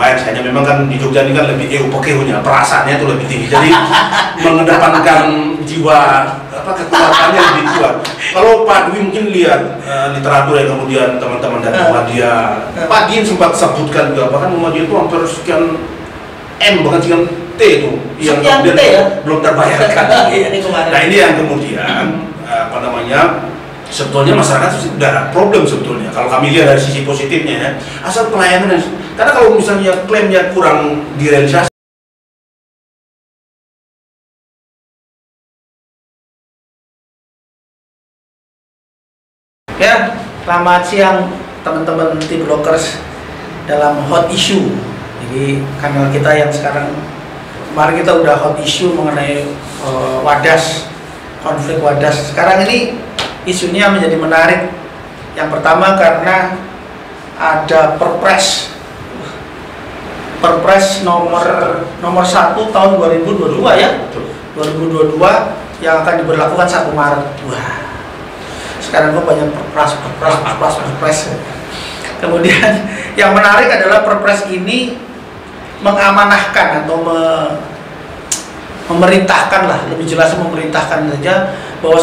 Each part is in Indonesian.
lain. Hanya memang kan di Jogja ini kan lebih eupokeunya, perasaannya itu lebih tinggi. Jadi mengedepankan jiwa kekuatannya lebih kuat. Kalau Pak Dwi mungkin lihat literatur ya, kemudian teman-teman dari Muhammadiyah, Pak Din sempat sebutkan juga bahkan Muhammadiyah itu hampir sekian M, bahkan sekian T itu yang kemudian belum terbayarkan. Nah ini yang kemudian sebetulnya masyarakat sudah ada problem sebetulnya kalau kami lihat dari sisi positifnya ya, asal pelayanan. Karena kalau misalnya klaimnya kurang direalisasi ya. Selamat siang teman-teman T-Blockers dalam hot issue. Jadi kanal kita yang sekarang, kemarin kita udah hot issue mengenai Wadas, konflik Wadas. Sekarang ini isunya menjadi menarik. Yang pertama karena ada Perpres nomor 1 tahun 2022 ya, 2022 yang akan diberlakukan 1 Maret. Wah, sekarang kok banyak perpres. Kemudian yang menarik adalah Perpres ini mengamanahkan atau memerintahkan lah, lebih jelas memerintahkan saja bahwa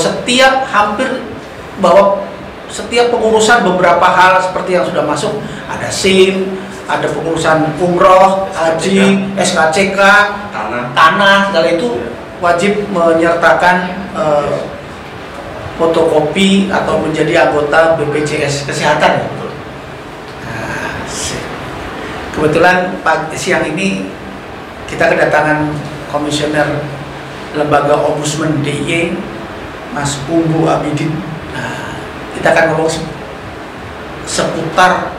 setiap pengurusan beberapa hal seperti yang sudah masuk, ada SIM, ada pengurusan umroh, haji, SKCK, tanah, segala itu wajib menyertakan fotokopi atau menjadi anggota BPJS Kesehatan. Nah, kebetulan siang ini kita kedatangan Komisioner Lembaga Ombudsman DIY, Mas Umbu Abidin. Nah, kita akan ngomong seputar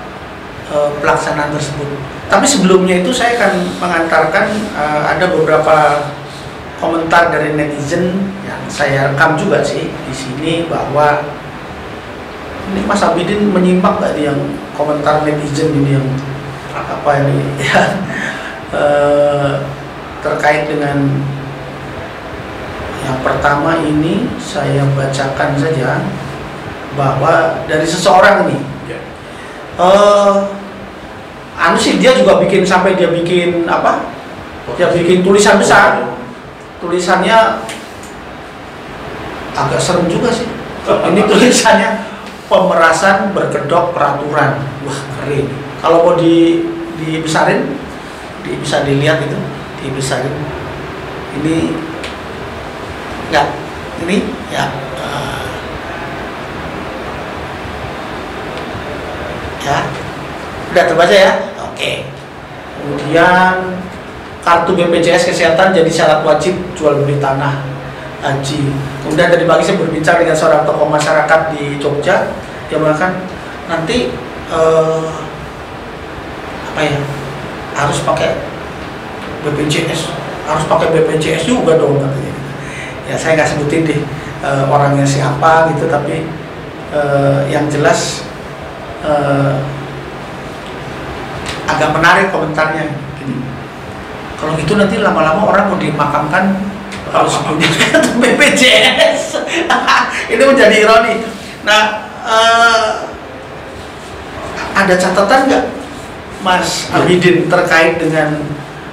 pelaksanaan tersebut. Tapi sebelumnya itu saya akan mengantarkan ada beberapa komentar dari netizen yang saya rekam juga sih di sini, bahwa ini Mas Abidin menyimak nggak yang komentar netizen ini yang apa ini ya, terkait dengan yang pertama ini saya bacakan saja, bahwa dari seseorang ini dia juga bikin, sampai dia bikin apa? Dia bikin tulisan besar. Tulisannya agak serem juga sih. Ini tulisannya pemerasan berkedok peraturan. Wah, keren. Kalau mau dibesarin, bisa dilihat itu, dibesarin. Ini enggak, ini ya. Ya, udah terbaca ya. Oke. Kemudian kartu BPJS Kesehatan jadi syarat wajib jual beli tanah haji. Kemudian tadi pagi saya berbincang dengan seorang tokoh masyarakat di Jogja, dia mengatakan nanti harus pakai BPJS, juga dong katanya. Ya saya nggak sebutin deh orangnya siapa gitu, tapi yang jelas agak menarik komentarnya. Kalau gitu nanti lama-lama orang mau dimakamkan harus punya kartu BPJS. Ini menjadi ironi. Nah, ada catatan nggak, Mas Abidin, terkait dengan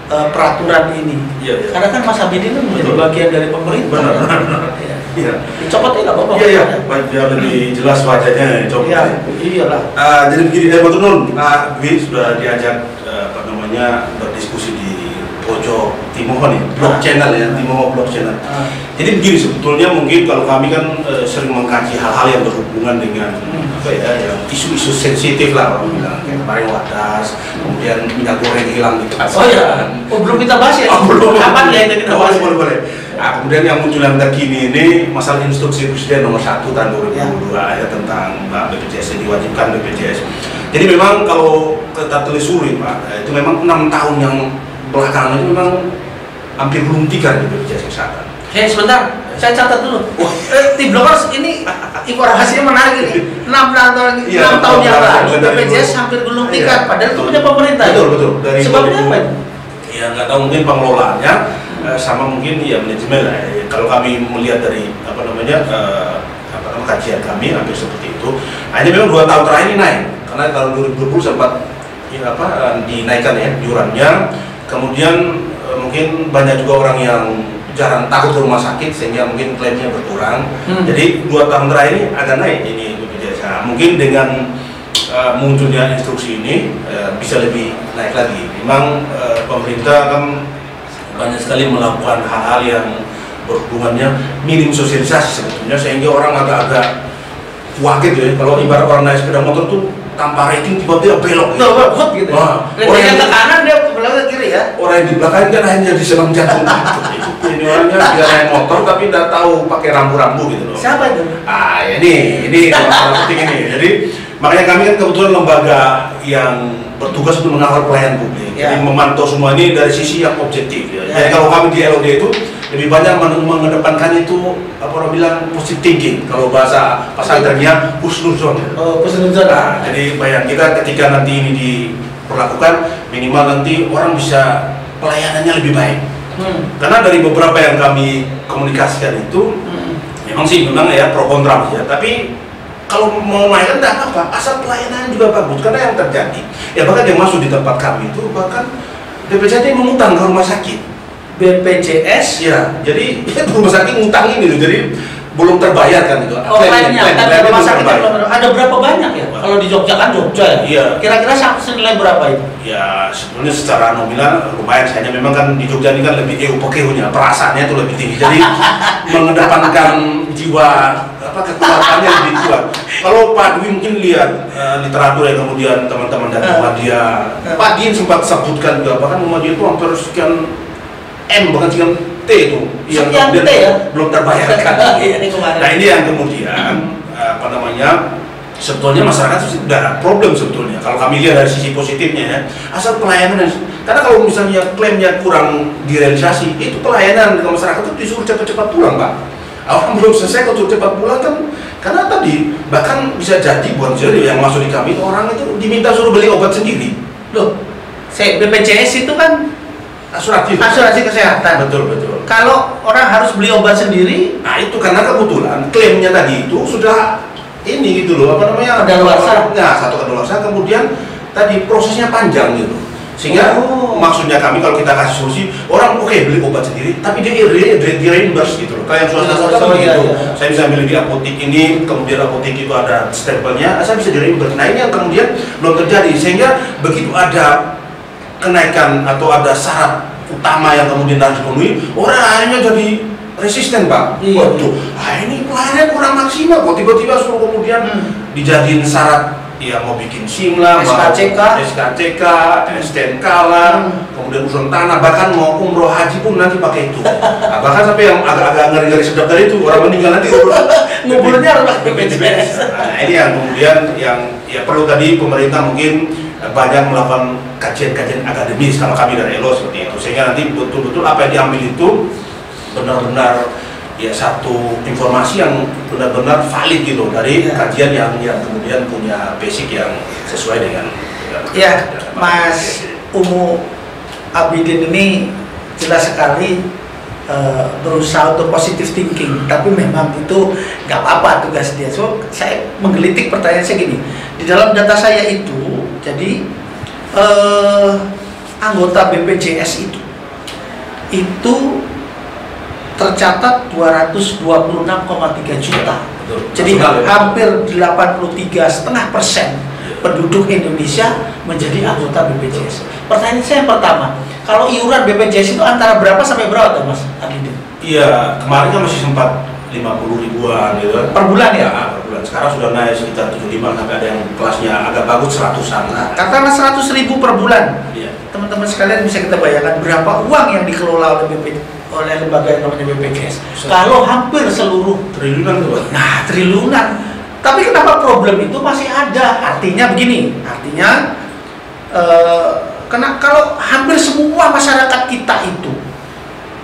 peraturan ini? Iya. Karena kan Mas Abidin kan menjadi bagian dari pemerintah. Benar. Iya. Dicopot ya nggak apa-apa. Iya. Biar lebih jelas wajahnya dicopot. Iya. Iyalah. Jadi begini, Pak Tunun, Pak Dwi sudah diajak berdiskusi di Pojok Timoho nih, blog channel ya, Timoho blog channel. Jadi begini, sebetulnya mungkin kalau kami kan sering mengkaji hal-hal yang berhubungan dengan yang isu-isu sensitif lah, orang bilang kayak kemarin Wadas, kemudian minyak goreng hilang di pasaran. Belum kita bahas ya? Belum. Kapan ya itu kita bahas? Boleh. Nah, kemudian yang muncul yang terkini ini masalah instruksi Presiden nomor 1 tahun 2022 ya, tentang BPJS, diwajibkan BPJS. Jadi memang kalau kita telusuri Pak, itu memang 6 tahun yang belakangan itu memang hampir belum 3 di BPJS Kesehatan. Sebentar, saya catat dulu. T-Blockers ini informasinya menarik ini. 6 tahun yang lalu BPJS hampir gulung tikar, padahal itu punya pemerintah. Betul. Dari sebabnya apa? Ya nggak tahu, mungkin pengelolaannya sama mungkin ya manajemen lah. Kalau kami melihat dari kajian kami hampir seperti itu. Hanya memang 2 tahun terakhir ini naik, karena tahun 2020 sempat dinaikkan ya iurannya. Kemudian mungkin banyak juga orang yang jarang takut ke rumah sakit sehingga mungkin klaimnya berkurang. Jadi 2 tahun terakhir ini agak naik ini BPJS. Nah, mungkin dengan munculnya instruksi ini bisa lebih naik lagi. Memang pemerintah kan banyak sekali melakukan hal-hal yang berhubungannya minim sosialisasi sebetulnya, sehingga orang agak-agak kaget ya kalau ibarat orang naik sepeda motor tuh tanpa rating tiba-tiba belok gitu. Orang yang ke kanan dia belok ke kiri ya. Orang yang di belakang kan hanya diserang jantung ini orangnya dia naik motor tapi tidak tahu pakai rambu-rambu gitu loh. Siapa itu? Ini orang penting ini. Jadi makanya kami kan kebetulan lembaga yang bertugas untuk mengawal pelayanan publik. Jadi memantau semua ini dari sisi yang objektif ya. Jadi kalau kami di LOD itu lebih banyak mengedepankan itu apa orang bilang positive thinking, kalau bahasa pesantrennya husnuzon. Husnuzon. Nah, jadi bayang kita ketika nanti ini diperlakukan minimal nanti orang bisa pelayanannya lebih baik. Karena dari beberapa yang kami komunikasikan itu memang ya pro kontra ya, tapi kalau mau naik kan tidak apa-apa, asal pelayanan juga bagus. Karena yang terjadi ya bahkan yang masuk di tempat kami itu bahkan BPJS mengutang ke rumah sakit. BPJS? Ya, jadi rumah sakit ngutang ini loh, jadi belum terbayar kan itu. Klaimnya rumah sakit ada berapa banyak ya? Kalau di Jogja kan Jogja ya? Iya. Kira-kira senilai berapa itu? Ya sebenarnya secara nominal lumayan, hanya memang kan di Jogja ini kan lebih EUPKU-nya, perasaannya itu lebih tinggi. Jadi mengedepankan jiwa kekuatannya lebih kuat. Kalau Pak Dwi mungkin lihat literatur yang kemudian teman-teman dari Muhammadiyah, Pak Din sempat sebutkan juga bahkan Muhammadiyah itu hampir sekian M bahkan sekian T itu yang kemudian belum terbayarkan. Nah ini yang kemudian sebetulnya masyarakat sudah problem sebetulnya kalau kami lihat dari sisi positifnya ya, asal pelayanan. Karena kalau misalnya klaimnya kurang direalisasi, itu pelayanan ke masyarakat itu disuruh cepat-cepat pulang Pak. Orang belum selesai kalau cepat pulang kan, karena tadi bahkan bisa jadi bukan jadi yang masuk di kami orang itu diminta suruh beli obat sendiri. Loh, BPJS itu kan asuransi kesehatan. Betul. Kalau orang harus beli obat sendiri, nah itu karena kebetulan klaimnya tadi itu sudah ini gitu loh, kadaluarsa. Nah, satu kadaluarsa, kemudian tadi prosesnya panjang gitu. Sehingga maksudnya kami kalau kita kasih solusi, orang oke beli obat sendiri, tapi dia reimburse gitu loh. Kayak swasta gitu. Saya bisa beli di apotek ini, kemudian apotek itu ada stempelnya, saya bisa reimburse. Nah ini yang kemudian belum terjadi, sehingga begitu ada kenaikan atau ada syarat utama yang kemudian harus dipenuhi, orang akhirnya jadi resisten Pak. Waduh, ini pelayanan kurang maksimal kok, tiba-tiba suruh kemudian dijadiin syarat ya mau bikin SIM lah, SKCK, STNK lah, kemudian urusan tanah, bahkan mau umroh haji pun nanti pakai itu. Nah, bahkan sampai yang agak-agak ngeri-ngeri sedap dari itu, orang meninggal nanti nguburnya harus pakai BPJS. Nah ini yang kemudian yang ya perlu tadi pemerintah mungkin banyak melakukan kajian-kajian akademis kalau kami dari ELO seperti itu, sehingga nanti betul-betul apa yang diambil itu benar-benar ya satu informasi yang benar-benar valid gitu dari kajian yang kemudian punya basic yang sesuai dengan Mas Umu Abidin ini jelas sekali berusaha untuk positive thinking, tapi memang itu nggak apa-apa tugas dia. So saya menggelitik pertanyaan saya gini, di dalam data saya itu jadi anggota BPJS itu tercatat 226,3 juta. Betul. Jadi hampir 83,5% penduduk Indonesia menjadi anggota BPJS. Pertanyaan saya yang pertama, kalau iuran BPJS itu antara berapa sampai berapa tuh Mas Abidin? Iya, kemarin kan masih sempat 50 ribuan gitu kan. Per bulan ya? Per bulan. Sekarang sudah naik sekitar 75, sampai ada yang kelasnya agak bagus 100-an. Katakanlah 100 ribu per bulan. Iya. Teman-teman sekalian bisa kita bayangkan berapa uang yang dikelola oleh lembaga yang namanya BPJS. Kalau hampir seluruh triliunan tuh. Nah, triliunan. Tapi kenapa problem itu masih ada? Artinya begini, kalau hampir semua masyarakat kita itu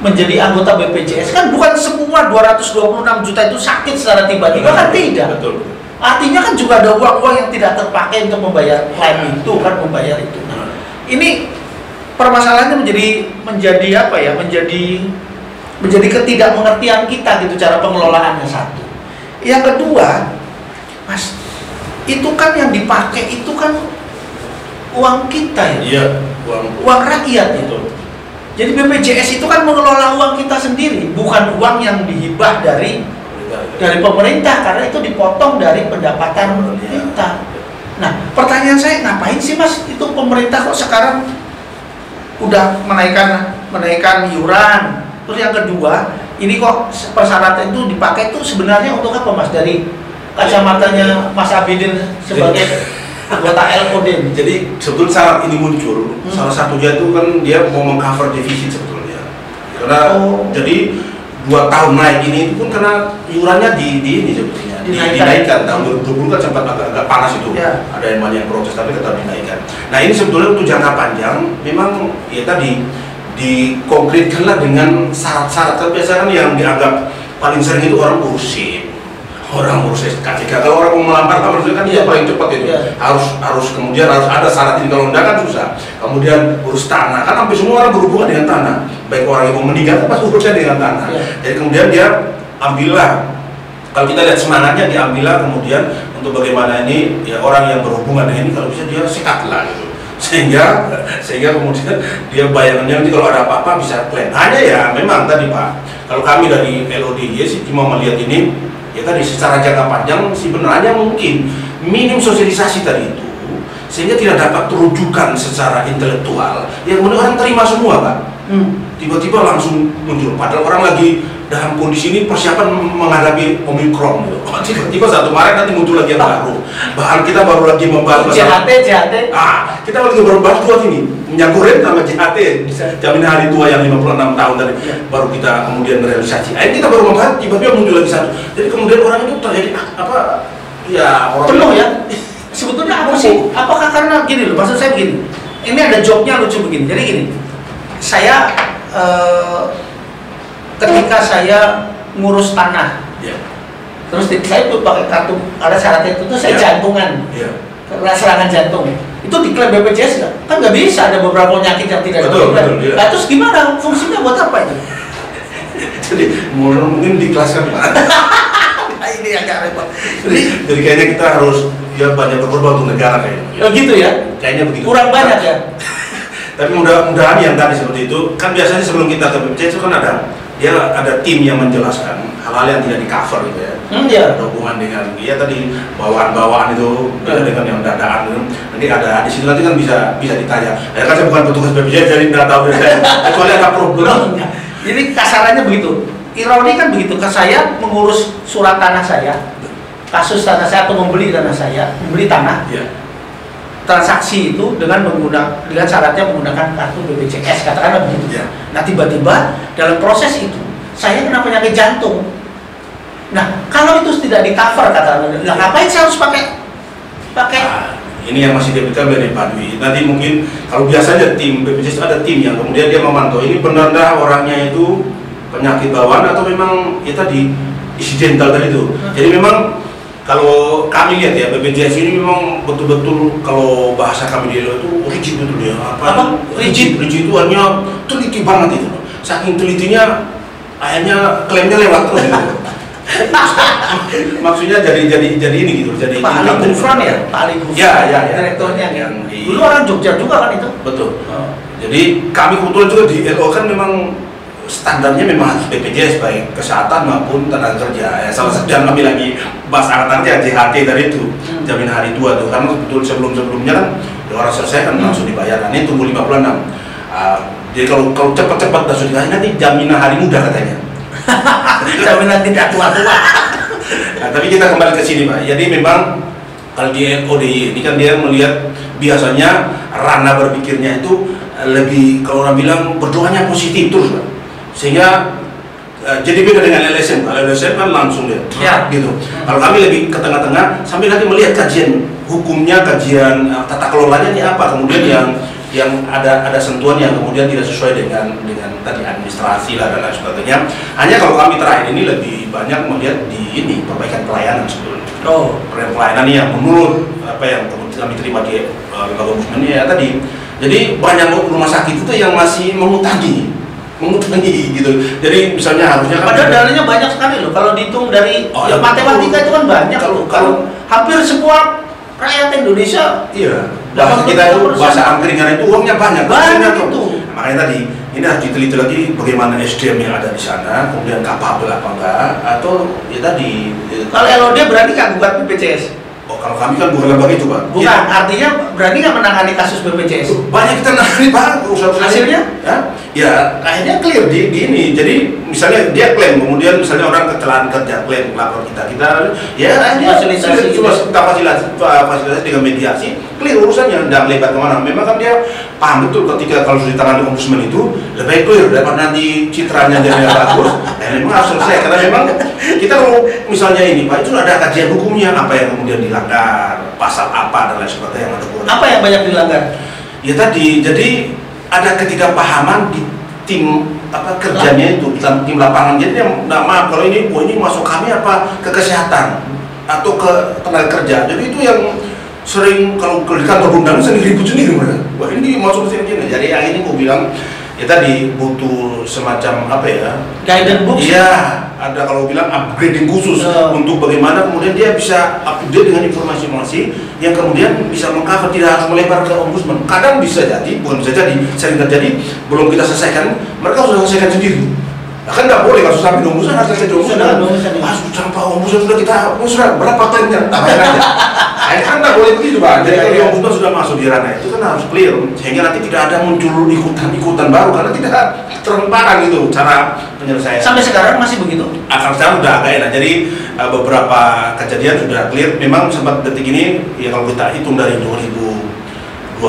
menjadi anggota BPJS, kan bukan semua 226 juta itu sakit secara tiba-tiba, kan tidak. Betul. Artinya kan juga ada uang-uang yang tidak terpakai untuk membayar klaim itu, kan membayar itu. Nah, ini permasalahannya menjadi apa ya? Menjadi ketidakmengertian kita gitu cara pengelolaannya satu. Yang kedua, Mas, itu kan yang dipakai itu kan uang kita ya. Iya, Uang rakyat itu. Jadi BPJS itu kan mengelola uang kita sendiri, bukan uang yang dihibah dari pemerintah, karena itu dipotong dari pendapatan kita. Nah, pertanyaan saya, ngapain sih Mas itu pemerintah kok sekarang udah menaikkan iuran? Terus yang kedua, ini kok persyaratan itu dipakai itu sebenarnya untuk apa Mas, dari kacamatanya Mas Abidin sebagai anggota LOD? Jadi sebetulnya syarat ini muncul, salah satunya itu kan dia mau mengcover defisit sebetulnya. Karena jadi 2 tahun naik ini pun karena iurannya ini sebetulnya dinaikkan. Tahun 2020 kan sempat agak panas itu, ada yang banyak protes tapi tetap dinaikkan. Nah ini sebetulnya untuk jangka panjang memang ya tadi dikonkretkanlah dengan syarat-syarat. Tapi biasanya kan yang dianggap paling sering itu orang urus SKCK. Kalau orang mau melamar kan itu paling cepat itu. Harus kemudian harus ada syarat ini, kalau enggak kan susah. Kemudian urus tanah, kan hampir semua orang berhubungan dengan tanah. Baik orang yang mau meninggal kan pasti urusnya dengan tanah. Jadi kemudian dia ambillah, kalau kita lihat semangatnya, diambillah kemudian untuk bagaimana ini ya orang yang berhubungan dengan ini kalau bisa dia sekatlah gitu. Sehingga kemudian dia bayangannya nanti kalau ada apa-apa bisa klaim. Hanya ya memang tadi Pak, kalau kami dari LODY sih cuma melihat ini ya tadi secara jangka panjang sih benar, mungkin minim sosialisasi tadi itu sehingga tidak dapat terujukan secara intelektual yang orang terima semua Pak. Tiba-tiba langsung muncul, padahal orang lagi dalam kondisi ini persiapan menghadapi Omikron gitu. Tiba-tiba 1 Maret nanti muncul lagi yang baru. Bahkan kita baru lagi membahas JHT. Kita baru bahas 2 ini, minyak goreng sama JHT, jaminan hari tua yang 56 tahun tadi. Baru kita kemudian merealisasi. Akhirnya kita baru membahas, tiba-tiba muncul lagi 1. Jadi kemudian orang itu terjadi apa? Ya orang penuh ya. Sebetulnya apa sih? Apakah karena gini loh, maksud saya begini. Ini ada joknya lucu begini. Jadi gini. Saya ketika saya ngurus tanah, terus saya tuh pakai kartu, ada syaratnya itu tuh saya jantungan, karena serangan jantung, itu diklaim BPJS nggak? Kan nggak bisa, ada beberapa penyakit yang tidak diklaim. Nah terus gimana? Fungsinya buat apa itu? Jadi mungkin dikelaskan Pak. Nah ini agak repot. Jadi kayaknya kita harus ya banyak berkorban untuk negara kayaknya. Oh gitu ya? Kayaknya begitu. Kurang banyak ya? Tapi mudah-mudahan yang tadi seperti itu, kan biasanya sebelum kita ke BPJS itu kan ada tim yang menjelaskan hal-hal yang tidak di cover gitu ya. Ada hubungan dengan tadi bawaan-bawaan itu, beda dengan yang dadaan itu. Nanti ada di situ nanti kan bisa ditanya. Ya kan saya bukan petugas BPJS jadi nggak tahu dari saya. Kecuali ada problem. Jadi kasarannya begitu. Ironi kan begitu. Saya mengurus surat tanah saya, kasus tanah saya atau membeli tanah. Transaksi itu dengan syaratnya menggunakan kartu BPJS, katakanlah begitu. Nah tiba-tiba dalam proses itu saya kena penyakit jantung. Nah kalau itu tidak di cover katakanlah, ngapain saya harus pakai? Ini yang masih detail dari Pak Dwi. Nanti mungkin kalau biasanya tim BPJS ada tim yang kemudian dia memantau ini benar-benar orangnya itu penyakit bawaan atau memang ya tadi insidental tadi itu. Jadi memang kalau kami lihat ya BPJS ini memang betul-betul kalau bahasa kami di LO itu rigid betul ya. Rigid itu hanya teliti banget itu. Saking telitinya akhirnya klaimnya lewat terus gitu. Maksudnya jadi ini gitu. Jadi Pak Ali Gufron ya? Pak Ali Gufron. Ya. Direkturnya yang dulu orang Jogja juga kan itu. Betul. Jadi kami kebetulan juga di LO kan memang standarnya memang harus BPJS baik kesehatan maupun tenaga kerja. Ya, salah satu yang kami lagi bahas nanti JHT dari itu jaminan hari tua tuh, karena betul sebelumnya kan orang selesai kan langsung dibayar. Ini tunggu 56. Jadi kalau cepat-cepat langsung dikasih nanti jaminan hari muda katanya. Jaminan tidak tua-tua. Nah, tapi kita kembali ke sini Pak. Jadi memang kalau di LODY ini kan dia melihat biasanya ranah berpikirnya itu lebih, kalau orang bilang berdoanya positif terus Pak. Sehingga jadi beda dengan LSM. Kalau LSM kan langsung dia gitu. Kalau kami lebih ke tengah-tengah sambil nanti melihat kajian hukumnya, kajian tata kelolanya ini apa, kemudian yang ada sentuhan yang kemudian tidak sesuai dengan tadi administrasi lah dan lain sebagainya. Hanya kalau kami terakhir ini lebih banyak melihat di ini perbaikan pelayanan sebetulnya. Pelayanan ini yang menurut apa yang kami terima di lembaga ombudsman ya tadi. Jadi banyak rumah sakit itu yang masih mengutangi gitu. Jadi misalnya harusnya kan padahal dalanya banyak sekali loh. Kalau dihitung dari matematika itu kan banyak. Kalau hampir semua rakyat Indonesia bahasa kita itu, bahasa angkringan itu uangnya banyak. Banyak itu. Makanya tadi ini harus diteliti lagi bagaimana SDM yang ada di sana, kemudian kapabel apa enggak, atau ya tadi. Kalau LOD berarti nggak gugat BPJS? Oh, kalau kami kan bukan lembaga itu, Pak. Bukan, artinya berarti nggak menangani kasus BPJS? Banyak kita nangani, Pak. Hasilnya? Ya, akhirnya clear di ini. Jadi misalnya dia klaim, kemudian misalnya orang kecelakaan kerja klaim lapor kita ya akhirnya cuma fasilitasi dengan mediasi, clear urusannya, tidak melebar kemana. Memang kan dia paham betul ketika kalau sudah ditangani ombudsman itu lebih clear daripada nanti citranya jadi bagus. Memang harus selesai karena memang kita kalau misalnya ini, Pak, itu ada kajian hukumnya apa yang kemudian dilanggar, pasal apa dan lain sebagainya yang ada. Apa yang banyak dilanggar? Ya tadi, jadi ada ketidakpahaman di tim kerjanya itu, tim lapangan. Jadi maaf kalau ini masuk kami apa ke kesehatan atau ke tenaga kerja. Jadi itu yang sering kalau di kantor undangan sering ribut sendiri mereka. Wah, ini masuk ke sini. Jadi yang ini gue bilang ya tadi butuh semacam apa ya? Guidance book. Iya, ada kalau bilang upgrading khusus untuk bagaimana kemudian dia bisa update dengan informasi yang kemudian bisa mengcover, tidak harus melebar ke ombudsman. Kadang bisa jadi, bukan bisa jadi, sering terjadi belum kita selesaikan, mereka sudah selesaikan sendiri. Nah, kan nggak boleh kalau sampai ombudsman harus selesai ombudsman. Sampai ombudsman sudah kita sudah berapa klaimnya? Tambahin aja. Kan nggak boleh begitu, Pak. Jadi kalau ombudsman sudah masuk di ranah itu kan harus clear, sehingga nanti tidak ada muncul ikutan baru karena tidak terempatkan gitu cara penyelesaian. Sampai sekarang masih begitu? Akan sekarang udah agak enak. Jadi beberapa kejadian sudah clear. Memang sempat detik ini ya kalau kita hitung dari 2021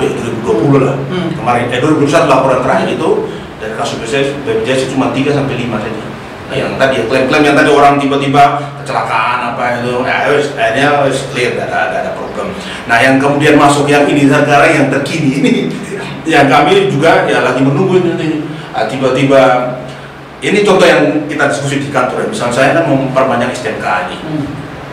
ya 2020 lah. Kemarin 2021 laporan terakhir itu dari kasus BPJS cuma 3 sampai 5 saja. Nah, yang tadi klaim-klaim yang tadi orang tiba-tiba kecelakaan apa itu, akhirnya clear, tidak ada problem. Nah yang kemudian masuk yang ini sekarang yang terkini ini, yang kami juga ya lagi menunggu ini. Tiba-tiba ini contoh yang kita diskusi di kantor ya. Misalnya saya kan mau memperbanyak STNK ini,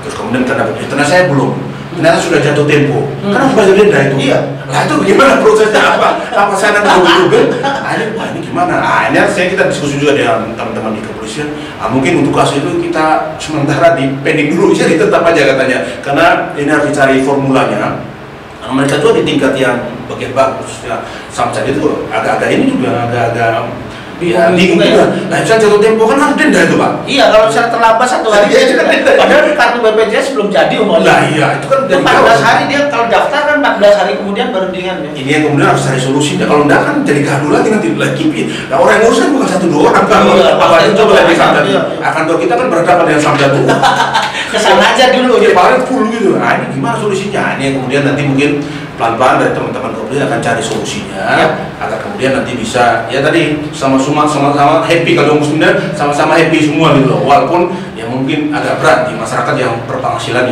terus kemudian karena saya belum. Ternyata sudah jatuh tempo, karena harus bayar denda itu. Iya. Nah itu gimana prosesnya apa saya nanti Google? Ini gimana? Ini kita diskusi juga dengan teman-teman di kepolisian. Mungkin untuk kasus itu kita sementara di pending dulu, jadi tetap aja katanya, karena ini harus dicari formulanya. Mereka tuh di tingkat yang bagian bagus, ya. Sampai itu agak-agak ini juga agak-agak bingung juga. Nah, bisa jatuh tempo kan harus denda itu, Pak. Iya, kalau misalnya terlambat 1 hari itu kan denda. Padahal kartu BPJS belum jadi umumnya. Nah, iya, itu kan 14 hari dia kalau daftar kan 14 hari kemudian baru dengan ya. Ini yang kemudian harus cari solusinya. Kalau enggak kan jadi gaduh lagi nanti lagi. Nah, orang yang ngurusin bukan 1-2 orang kan. Apa itu coba lagi sampai kantor kita kan berhadapan dengan Samsat dulu. Kesana aja dulu. Ya paling full gitu. Nah, ini gimana solusinya? Ini yang kemudian nanti mungkin pelan-pelan dari teman-teman kepolisian akan cari solusinya agar kemudian nanti bisa ya tadi sama-sama happy kalau ombudsman sama-sama happy semua gitu loh, walaupun ya mungkin agak berat di masyarakat yang berpenghasilan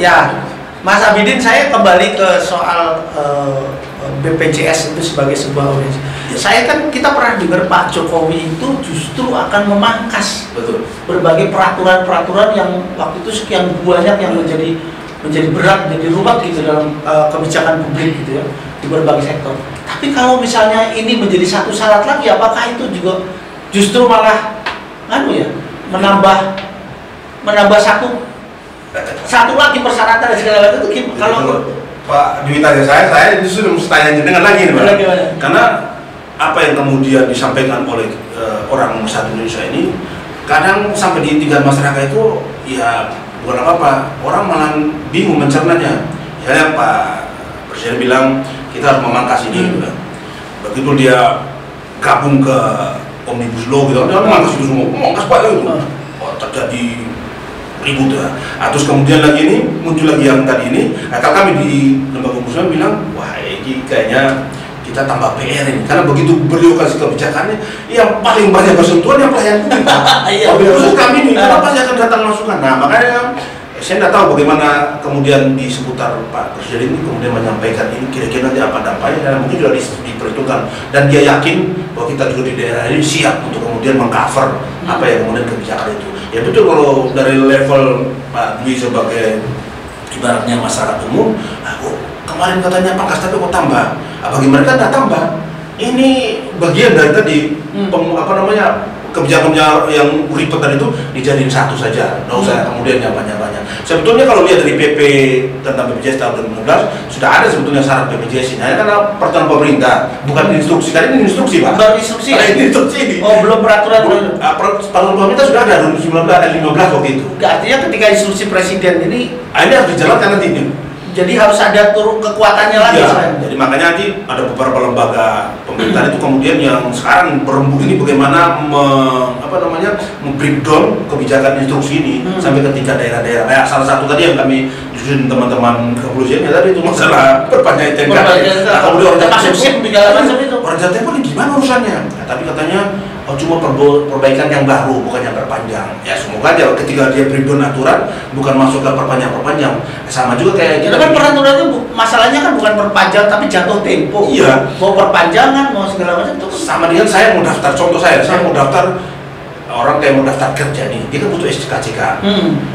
ya. Mas Abidin, saya kembali ke soal BPJS itu sebagai sebuah organisasi. Saya kan kita pernah dengar Pak Jokowi itu justru akan memangkas berbagai peraturan-peraturan yang waktu itu sekian banyak yang menjadi berat, menjadi ruwet gitu dalam kebijakan publik gitu ya di berbagai sektor. Tapi kalau misalnya ini menjadi satu syarat lagi, apakah itu juga justru malah menambah satu lagi persyaratan dan segala macam itu kalau Pak Dwi tanya saya justru mesti tanya dengan lagi nih, Pak. Karena apa yang kemudian disampaikan oleh orang masyarakat Indonesia ini kadang sampai di tingkat masyarakat itu ya bukan apa-apa, orang malah bingung mencernanya. Misalnya Pak Presiden bilang kita harus memangkas ini gitu kan. Begitu dia gabung ke Omnibus Law gitu, dia memangkas itu semua, memangkas banyak itu. Terjadi ribut ya. Terus kemudian lagi ini muncul lagi yang tadi ini, kalau kami di lembaga ombudsman bilang, wah ini kayaknya kita tambah PR ini, karena begitu beliau kasih kebijakannya, yang paling banyak bersentuhan yang pelayan publik. Khusus kami ini, kenapa pasti akan datang masukan. Nah makanya saya tidak tahu bagaimana kemudian di seputar Pak Presiden ini kemudian menyampaikan ini kira-kira nanti apa dampaknya, dan mungkin juga diperhitungkan, dan dia yakin bahwa kita juga di daerah ini siap untuk kemudian mengcover apa yang kemudian kebijakan itu. Ya betul, kalau dari level Pak Dwi sebagai ibaratnya masyarakat umum, kemarin katanya pangkas tapi kok tambah. Bagi mereka tidak tambah. Ini bagian dari tadi kebijakan yang ribet tadi itu dijadiin satu saja, nggak usah kemudian yang banyak-banyak. Sebetulnya kalau lihat dari PP tentang BPJS tahun 2016 sudah ada sebetulnya syarat BPJS ini, hanya karena peraturan pemerintah, bukan instruksi. Kali ini instruksi Pak. Baru instruksi. Ini instruksi ini. Oh, belum peraturan. Peraturan pemerintah sudah ada 2019 dan 15 waktu itu. Artinya ketika instruksi presiden ini harus dijalankan nanti. Jadi harus ada turun kekuatannya lagi. Ya, jadi makanya nanti ada beberapa lembaga pemerintahan itu kemudian yang sekarang berembuk ini bagaimana breakdown kebijakan instruksi ini sampai ke tingkat daerah-daerah. Nah, salah satu tadi yang kami jujur teman-teman kepolisian ya tadi itu masalah perpanjangan TNK. Nah, kemudian orang Jawa Timur gimana urusannya? Nah, tapi katanya cuma perbaikan yang baru, bukan yang perpanjang. Ya semoga aja ketika dia breakdown aturan bukan masuk ke perpanjang. Sama juga kayak kita kan peraturannya masalahnya kan bukan perpanjang tapi jatuh tempo. Iya. Mau perpanjangan mau segala macam itu sama dengan saya mau daftar, contoh saya mau daftar, orang kayak mau daftar kerja nih, dia kan butuh SKCK.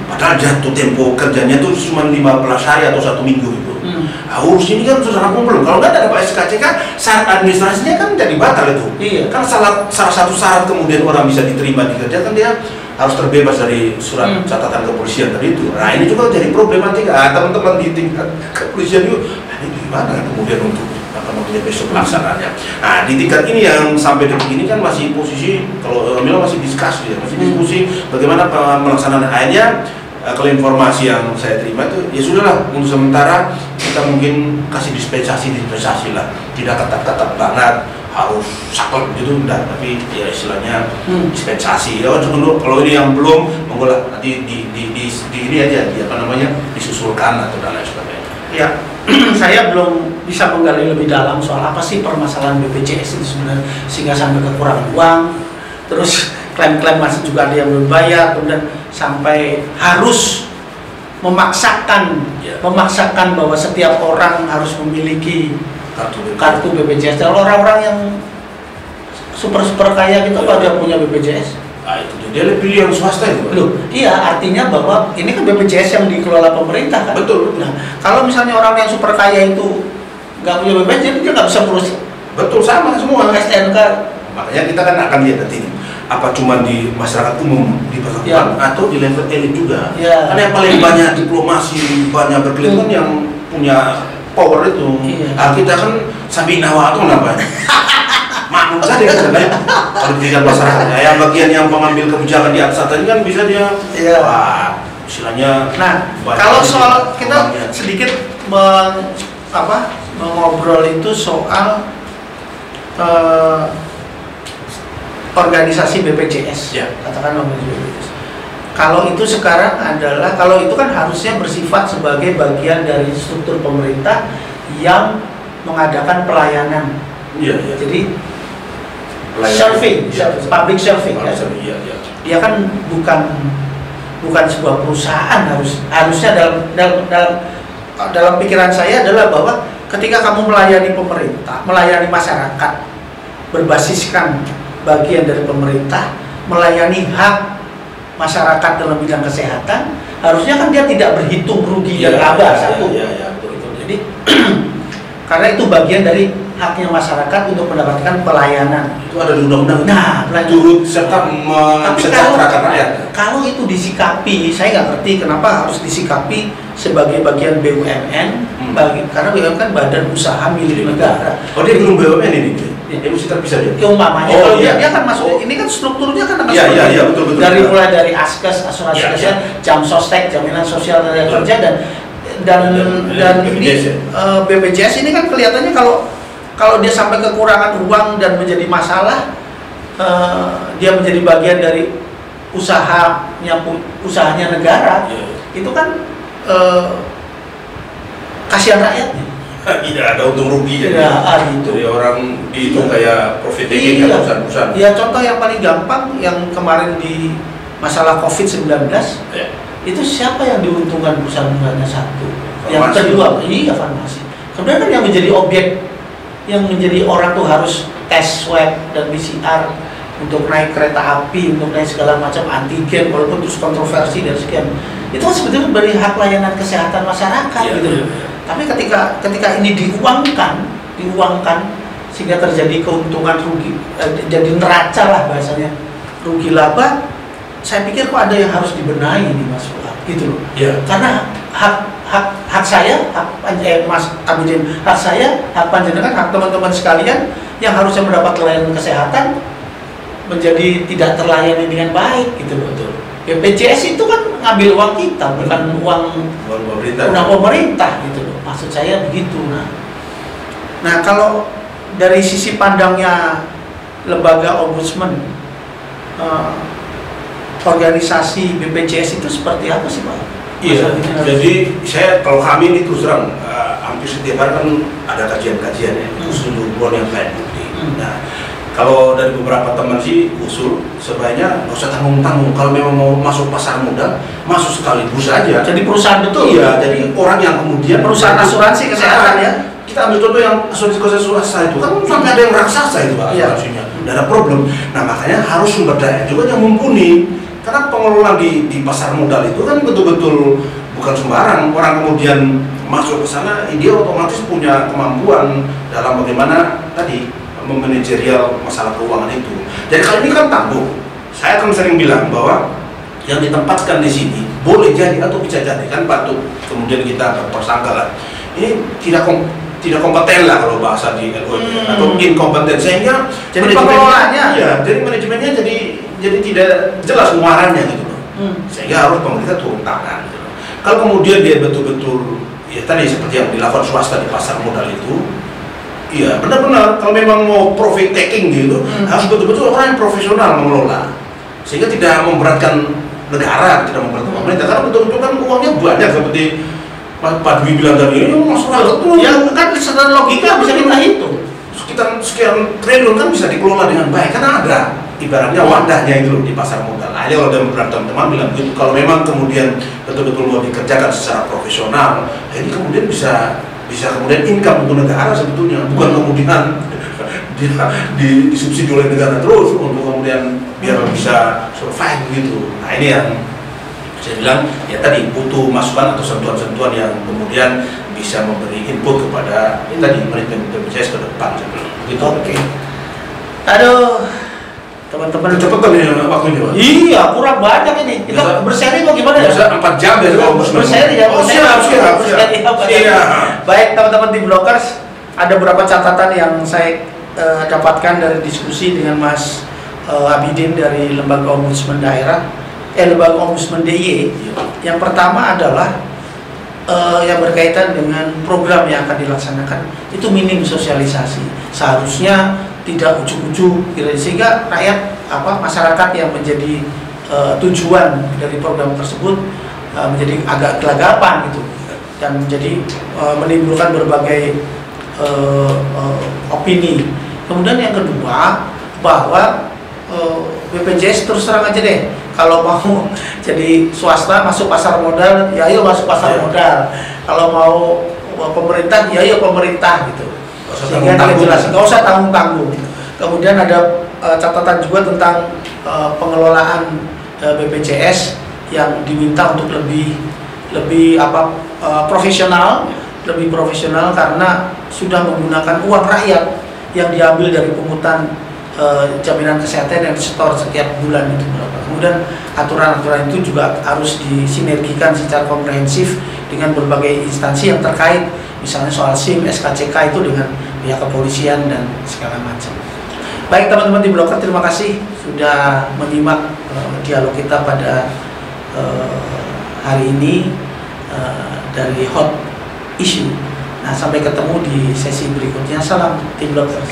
Padahal jatuh tempo kerjanya tuh cuma 15 hari atau 1 minggu gitu. Nah, urus ini kan sudah rampung belum? Kalau nggak ada Pak SKCK, syarat administrasinya kan jadi batal itu. Iya. Kan salah satu syarat kemudian orang bisa diterima di kerja kan dia harus terbebas dari surat catatan kepolisian tadi itu. Nah ini juga jadi problematika. Teman-teman di tingkat kepolisian itu, ini gimana kemudian untuk besok pelaksanaannya. Nah di tingkat ini yang sampai detik ini kan masih posisi, kalau Milo masih diskusi bagaimana pelaksanaan. Akhirnya kalau informasi yang saya terima itu ya sudahlah, untuk sementara kita mungkin kasih dispensasi lah, tidak ketat-ketat banget harus sakot gitu enggak, tapi ya istilahnya dispensasi. Ya kalau ini yang belum monggo lah nanti di ini aja disusulkan atau dan lain sebagainya. Ya, saya belum bisa menggali lebih dalam soal apa sih permasalahan BPJS itu sebenarnya sehingga sampai kekurangan uang, terus klaim-klaim masih juga ada yang belum bayar, kemudian sampai harus memaksakan bahwa setiap orang harus memiliki kartu BPJS. Kalau orang-orang yang super kaya gitu ada punya BPJS. Nah itu dia lebih yang swasta itu. Loh, iya, artinya bahwa ini kan BPJS yang dikelola pemerintah kan. Betul. Nah, kalau misalnya orang yang super kaya itu nggak punya BPJS, dia nggak bisa ngurus. Betul, sama semua STNK. Makanya kita kan akan lihat nanti apa cuma di masyarakat umum diperlakukan atau di level elit juga. Ya. Karena yang paling banyak diplomasi, banyak berkelit kan yang punya power itu. Nah, kita kan sabinawa itu namanya. Makmum saja kan kalau di tingkat masyarakat. Yang bagian yang pengambil kebijakan di atas tadi kan bisa dia wah, istilahnya. Nah, kalau soal kita sedikit mengobrol itu soal organisasi BPJS, katakan organisasi BPJS. Kalau itu sekarang adalah, kalau itu kan harusnya bersifat sebagai bagian dari struktur pemerintah yang mengadakan pelayanan. Jadi serving, public serving. Dia kan bukan sebuah perusahaan, harusnya dalam pikiran saya adalah bahwa ketika kamu melayani pemerintah, melayani masyarakat, berbasiskan bagian dari pemerintah, melayani hak masyarakat dalam bidang kesehatan, harusnya kan dia tidak berhitung rugi dan laba satu. Jadi karena itu bagian dari haknya masyarakat untuk mendapatkan pelayanan. Itu ada di undang-undang. Nah, turut serta mensejahterakan rakyat. Kalau itu disikapi, saya nggak ngerti kenapa harus disikapi sebagai bagian BUMN, karena BUMN kan badan usaha milik negara. Oh, dia belum BUMN ini? Dia mesti terpisah dia? Umpamanya, dia kan masuk, ini kan strukturnya kan betul. Mulai dari Askes, asuransi kesehatan, jam sostek, jaminan sosial tenaga kerja, dan ini BPJS ini kan kelihatannya kalau dia sampai kekurangan uang dan menjadi masalah, dia menjadi bagian dari usahanya negara, itu kan kasihan rakyatnya. Tidak ada untung rugi gitu. Jadi orang dihitung kayak profit taking kan perusahaan-perusahaan. Ya, contoh yang paling gampang yang kemarin di masalah COVID-19, itu siapa yang diuntungkan perusahaan-perusahaannya satu? Yang kedua, farmasi. Kemudian kan yang menjadi objek, yang menjadi orang tuh harus tes swab dan PCR untuk naik kereta api, untuk naik segala macam antigen, walaupun terus kontroversi dan sekian. Itu kan sebetulnya dari hak layanan kesehatan masyarakat gitu. Tapi ketika ini diuangkan sehingga terjadi keuntungan rugi, jadi neraca lah bahasanya, rugi laba, saya pikir kok ada yang harus dibenahi nih Mas Fuad, gitu loh. Iya. Karena hak saya, Mas Abidin, hak saya, hak panjenengan, hak teman-teman sekalian yang harusnya mendapat layanan kesehatan menjadi tidak terlayani dengan baik, gitu loh. BPJS itu kan ngambil uang kita, bukan uang pemerintah, gitu loh. Maksud saya begitu. Nah, kalau dari sisi pandangnya lembaga ombudsman, organisasi BPJS itu seperti apa sih Pak? Iya, jadi kalau kami ini terus terang hampir setiap hari kan ada kajian-kajian ya, usul hubungan yang lain. Nah, kalau dari beberapa teman sih usul sebaiknya nggak usah tanggung-tanggung. Kalau memang mau masuk pasar modal, masuk sekaligus aja. Jadi perusahaan betul? Iya, jadi orang yang kemudian perusahaan asuransi kesehatan ya. Kita ambil contoh yang asuransi swasta itu kan sampai ada yang raksasa itu Pak, asuransinya. Tidak ada problem. Nah, makanya harus sumber daya juga yang mumpuni. Karena pengelola di pasar modal itu kan betul-betul bukan sembarang. Orang kemudian masuk ke sana, dia otomatis punya kemampuan dalam bagaimana tadi memanajerial masalah keuangan itu. Jadi kalau ini kan tanggung. Saya akan sering bilang bahwa yang ditempatkan di sini boleh jadi atau bisa jadi kan patut kemudian kita tersangka lah. Ini tidak kompeten lah kalau bahasa di LOE atau inkompeten, sehingga jadi pengelolanya. Iya, jadi manajemennya jadi tidak jelas muaranya gitu loh. Sehingga harus pemerintah turun tangan gitu loh. Kalau kemudian dia betul-betul ya tadi seperti yang dilakukan swasta di pasar modal itu, iya benar-benar kalau memang mau profit taking gitu harus betul-betul orang yang profesional mengelola, sehingga tidak memberatkan negara, tidak memberatkan pemerintah, karena betul-betul kan uangnya banyak seperti Pak Dwi bilang tadi, ini masyarakat itu yang kan secara logika bisa kita hitung sekian triliun kan bisa dikelola dengan baik, karena ada ibaratnya wadahnya itu loh di pasar modal. Nah, kalau teman-teman bilang gitu, kalau memang kemudian betul-betul mau dikerjakan secara profesional, ini kemudian bisa kemudian income untuk negara sebetulnya, bukan kemudian disubsidi oleh negara terus untuk kemudian biar bisa survive gitu. Nah, ini yang saya bilang ya tadi butuh masukan atau sentuhan-sentuhan yang kemudian bisa memberi input kepada tadi manajemen BPJS ke depan gitu. Oke. Aduh, teman-teman cepet kan ya waktunya Pak? Iya, kurang banyak ini. Kita berseri kok gimana ya? Bisa 4 jam ya kalau berseri ya. Siap. Baik teman-teman di Blockers, ada beberapa catatan yang saya dapatkan dari diskusi dengan Mas Abidin dari Lembaga Ombudsman Daerah, Lembaga Ombudsman DIY. Yang pertama adalah yang berkaitan dengan program yang akan dilaksanakan itu minim sosialisasi. Seharusnya tidak ujuk-ujuk, sehingga rakyat masyarakat yang menjadi tujuan dari program tersebut menjadi agak gelagapan gitu, dan menjadi menimbulkan berbagai opini. Kemudian yang kedua, bahwa BPJS terus terang aja deh, kalau mau jadi swasta masuk pasar modal, ya ayo masuk pasar modal. Kalau mau pemerintah, ya ayo pemerintah gitu. Sehingga dia jelas, nggak usah tanggung-tanggung. Kemudian ada catatan juga tentang pengelolaan BPJS yang diminta untuk lebih profesional, karena sudah menggunakan uang rakyat yang diambil dari pungutan jaminan kesehatan yang disetor setiap bulan itu berapa. Kemudian aturan-aturan itu juga harus disinergikan secara komprehensif dengan berbagai instansi yang terkait, misalnya soal SIM, SKCK itu dengan pihak kepolisian dan segala macam. Baik teman-teman di Blocker, terima kasih sudah menyimak dialog kita pada hari ini dari Hot Issue. Nah, sampai ketemu di sesi berikutnya. Salam tim Blocker.